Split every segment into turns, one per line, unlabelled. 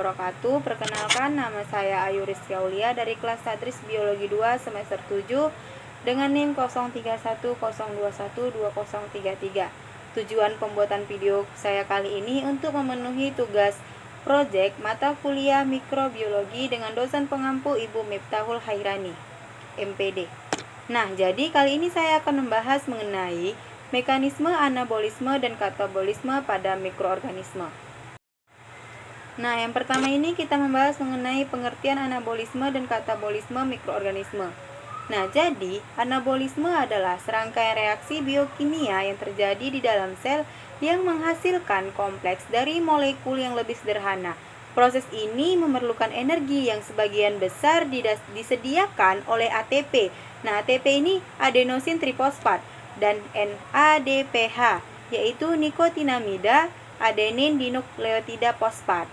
wabarakatuh. Perkenalkan, nama saya Ayu Rizky Aulia dari kelas Tadris Biologi 2 semester 7 dengan NIM 0310212033. Tujuan pembuatan video saya kali ini untuk memenuhi tugas proyek mata kuliah mikrobiologi dengan dosen pengampu Ibu Miftahul Hairani, MPD. Nah, jadi kali ini saya akan membahas mengenai mekanisme anabolisme dan katabolisme pada mikroorganisme. Nah, yang pertama ini kita membahas mengenai pengertian anabolisme dan katabolisme mikroorganisme. Nah, jadi anabolisme adalah serangkaian reaksi biokimia yang terjadi di dalam sel yang menghasilkan kompleks dari molekul yang lebih sederhana. Proses ini memerlukan energi yang sebagian besar disediakan oleh ATP. Nah, ATP ini adenosin trifosfat dan NADPH, yaitu nikotinamida adenin dinukleotida fosfat,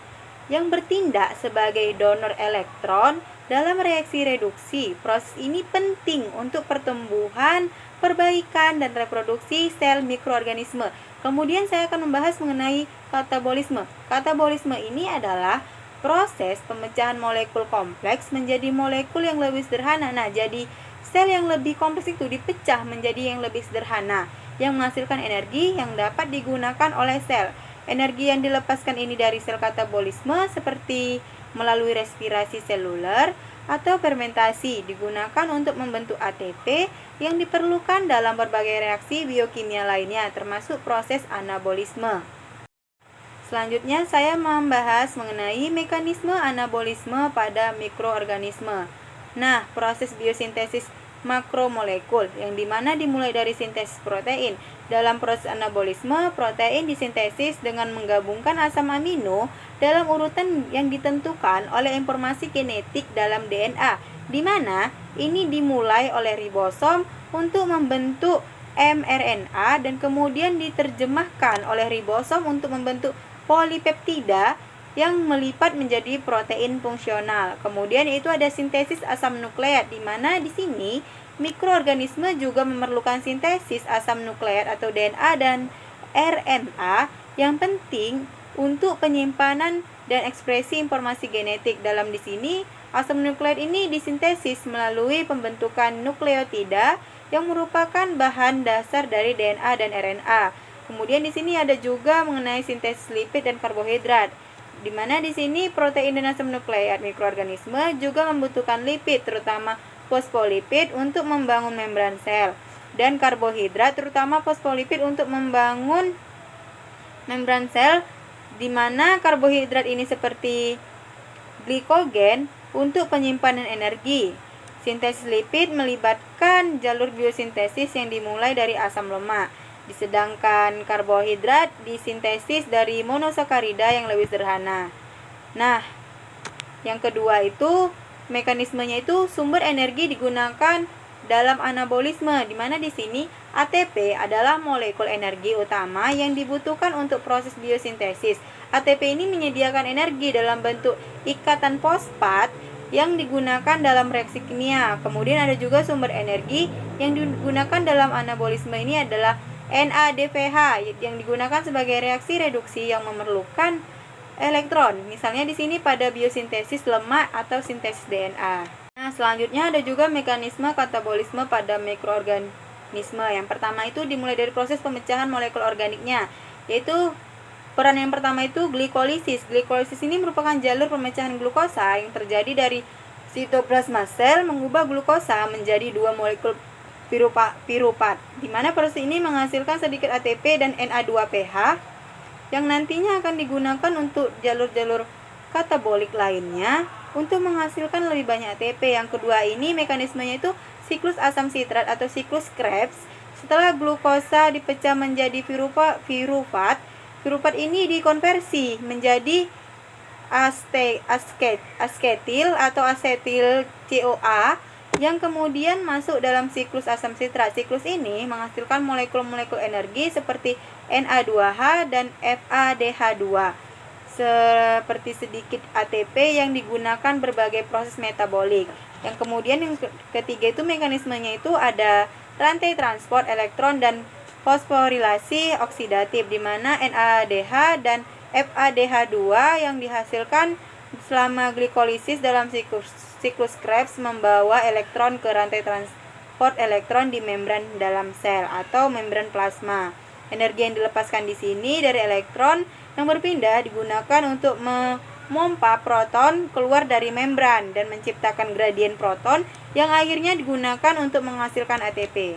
yang bertindak sebagai donor elektron dalam reaksi reduksi. Proses ini penting untuk pertumbuhan, perbaikan, dan reproduksi sel mikroorganisme. Kemudian saya akan membahas mengenai katabolisme. Katabolisme ini adalah proses pemecahan molekul kompleks menjadi molekul yang lebih sederhana. Nah, jadi sel yang lebih kompleks itu dipecah menjadi yang lebih sederhana, yang menghasilkan energi yang dapat digunakan oleh sel. Energi yang dilepaskan ini dari sel katabolisme seperti melalui respirasi seluler atau fermentasi digunakan untuk membentuk ATP yang diperlukan dalam berbagai reaksi biokimia lainnya termasuk proses anabolisme. Selanjutnya saya membahas mengenai mekanisme anabolisme pada mikroorganisme. Nah, proses biosintesis makromolekul yang dimana dimulai dari sintesis protein. Dalam proses anabolisme, protein disintesis dengan menggabungkan asam amino dalam urutan yang ditentukan oleh informasi genetik dalam DNA, di mana ini dimulai oleh ribosom untuk membentuk mRNA dan kemudian diterjemahkan oleh ribosom untuk membentuk polipeptida yang melipat menjadi protein fungsional. Kemudian itu ada sintesis asam nukleat, di mana di sini mikroorganisme juga memerlukan sintesis asam nukleat atau DNA dan RNA yang penting untuk penyimpanan dan ekspresi informasi genetik. Dalam di sini asam nukleat ini disintesis melalui pembentukan nukleotida yang merupakan bahan dasar dari DNA dan RNA. Kemudian di sini ada juga mengenai sintesis lipid dan karbohidrat, di mana di sini protein dan asam nukleat mikroorganisme juga membutuhkan lipid, terutama fosfolipid untuk membangun membran sel, dan karbohidrat terutama fosfolipid untuk membangun membran sel, di mana karbohidrat ini seperti glikogen untuk penyimpanan energi. Sintesis lipid melibatkan jalur biosintesis yang dimulai dari asam lemak, sedangkan karbohidrat disintesis dari monosakarida yang lebih sederhana. Nah, yang kedua itu mekanismenya itu sumber energi digunakan dalam anabolisme, di mana di sini ATP adalah molekul energi utama yang dibutuhkan untuk proses biosintesis. ATP ini menyediakan energi dalam bentuk ikatan fosfat yang digunakan dalam reaksi kimia. Kemudian ada juga sumber energi yang digunakan dalam anabolisme ini adalah NADPH yang digunakan sebagai reaksi reduksi yang memerlukan elektron. Misalnya di sini pada biosintesis lemak atau sintesis DNA. Nah, selanjutnya ada juga mekanisme katabolisme pada mikroorganisme. Yang pertama itu dimulai dari proses pemecahan molekul organiknya, yaitu peran yang pertama itu glikolisis. Glikolisis ini merupakan jalur pemecahan glukosa yang terjadi dari sitoplasma sel mengubah glukosa menjadi dua molekul piruvat, di mana proses ini menghasilkan sedikit ATP dan Na2PH yang nantinya akan digunakan untuk jalur-jalur katabolik lainnya untuk menghasilkan lebih banyak ATP. Yang kedua ini mekanismenya itu siklus asam sitrat atau siklus Krebs. Setelah glukosa dipecah menjadi piruvat ini dikonversi menjadi asketil atau asetil CoA yang kemudian masuk dalam siklus asam sitrat. Siklus ini menghasilkan molekul-molekul energi seperti Na2H dan FADH2, seperti sedikit ATP yang digunakan berbagai proses metabolik. Yang kemudian yang ketiga itu mekanismenya itu ada rantai transport elektron dan fosforilasi oksidatif, di mana NADH dan FADH2 yang dihasilkan selama glikolisis dalam siklus Krebs membawa elektron ke rantai transport elektron di membran dalam sel atau membran plasma. Energi yang dilepaskan di sini dari elektron yang berpindah digunakan untuk memompa proton keluar dari membran dan menciptakan gradien proton yang akhirnya digunakan untuk menghasilkan ATP.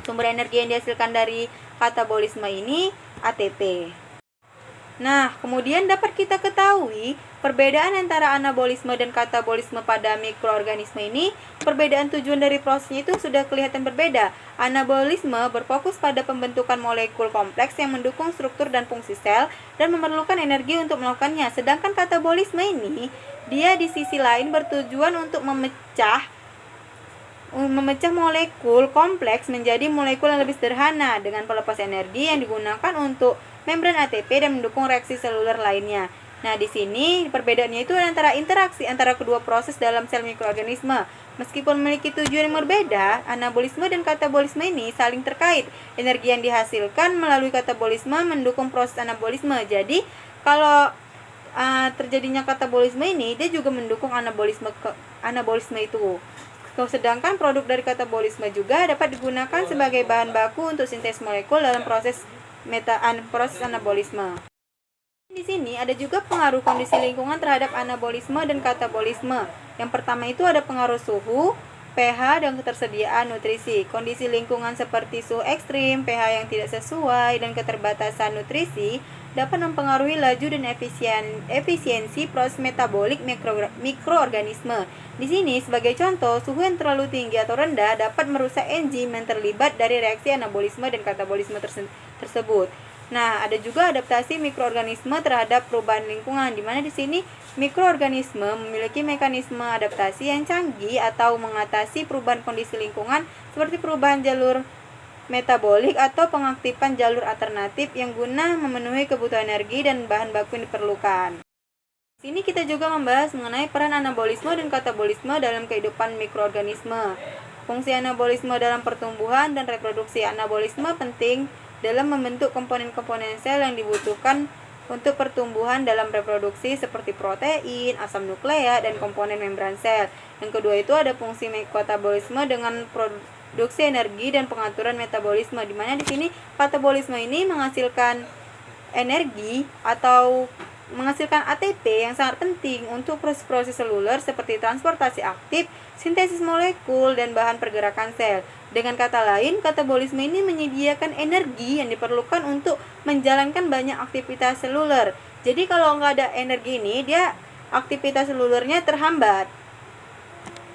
Sumber energi yang dihasilkan dari katabolisme ini ATP. Nah, kemudian dapat kita ketahui perbedaan antara anabolisme dan katabolisme pada mikroorganisme ini. Perbedaan tujuan dari prosesnya itu sudah kelihatan berbeda. Anabolisme berfokus pada pembentukan molekul kompleks yang mendukung struktur dan fungsi sel dan memerlukan energi untuk melakukannya. Sedangkan katabolisme ini, dia di sisi lain bertujuan untuk memecah molekul kompleks menjadi molekul yang lebih sederhana dengan pelepas energi yang digunakan untuk membran ATP dan mendukung reaksi seluler lainnya. Nah, di sini perbedaannya itu antara interaksi antara kedua proses dalam sel mikroorganisme. Meskipun memiliki tujuan yang berbeda, anabolisme dan katabolisme ini saling terkait. Energi yang dihasilkan melalui katabolisme mendukung proses anabolisme. Jadi, kalau terjadinya katabolisme ini, dia juga mendukung anabolisme itu. Sedangkan produk dari katabolisme juga dapat digunakan sebagai bahan baku untuk sintesis molekul dalam proses anabolisme. Di sini ada juga pengaruh kondisi lingkungan terhadap anabolisme dan katabolisme. Yang pertama itu ada pengaruh suhu, pH, dan ketersediaan nutrisi. Kondisi lingkungan seperti suhu ekstrim, pH yang tidak sesuai, dan keterbatasan nutrisi dapat mempengaruhi laju dan efisiensi proses metabolik mikroorganisme. Di sini, sebagai contoh, suhu yang terlalu tinggi atau rendah dapat merusak enzim yang terlibat dari reaksi anabolisme dan katabolisme tersebut. Nah, ada juga adaptasi mikroorganisme terhadap perubahan lingkungan, di mana di sini mikroorganisme memiliki mekanisme adaptasi yang canggih atau mengatasi perubahan kondisi lingkungan seperti perubahan jalur metabolik atau pengaktifan jalur alternatif yang guna memenuhi kebutuhan energi dan bahan baku yang diperlukan. Di sini kita juga membahas mengenai peran anabolisme dan katabolisme dalam kehidupan mikroorganisme. Fungsi anabolisme dalam pertumbuhan dan reproduksi. Anabolisme penting dalam membentuk komponen-komponen sel yang dibutuhkan untuk pertumbuhan dalam reproduksi seperti protein, asam nukleat, dan komponen membran sel. Yang kedua itu ada fungsi katabolisme dengan produksi energi dan pengaturan metabolisme, di mana di sini katabolisme ini menghasilkan energi atau menghasilkan ATP yang sangat penting untuk proses-proses seluler seperti transportasi aktif, sintesis molekul, dan bahan pergerakan sel. Dengan kata lain, katabolisme ini menyediakan energi yang diperlukan untuk menjalankan banyak aktivitas seluler. Jadi kalau nggak ada energi ini, dia aktivitas selulernya terhambat.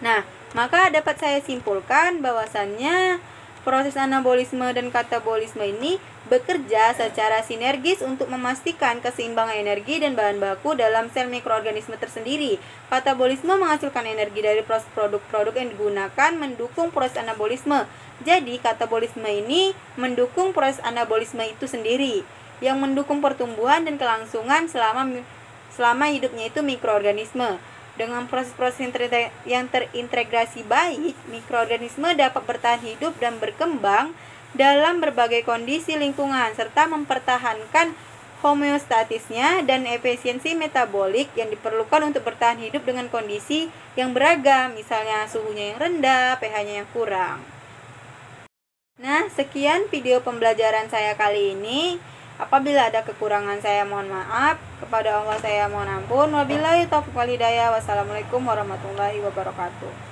Nah, maka dapat saya simpulkan bahwasannya proses anabolisme dan katabolisme ini bekerja secara sinergis untuk memastikan keseimbangan energi dan bahan baku dalam sel mikroorganisme tersendiri. Katabolisme menghasilkan energi dari proses produk-produk yang digunakan mendukung proses anabolisme. Jadi, katabolisme ini mendukung proses anabolisme itu sendiri, yang mendukung pertumbuhan dan kelangsungan selama hidupnya itu mikroorganisme. Dengan proses-proses yang terintegrasi baik, mikroorganisme dapat bertahan hidup dan berkembang dalam berbagai kondisi lingkungan, serta mempertahankan homeostatisnya dan efisiensi metabolik yang diperlukan untuk bertahan hidup dengan kondisi yang beragam, misalnya suhunya yang rendah, pH-nya yang kurang. Nah, sekian video pembelajaran saya kali ini. Apabila ada kekurangan saya mohon maaf, kepada Allah saya mohon ampun. Wabillahi taufiq wal hidayah. Wassalamualaikum warahmatullahi wabarakatuh.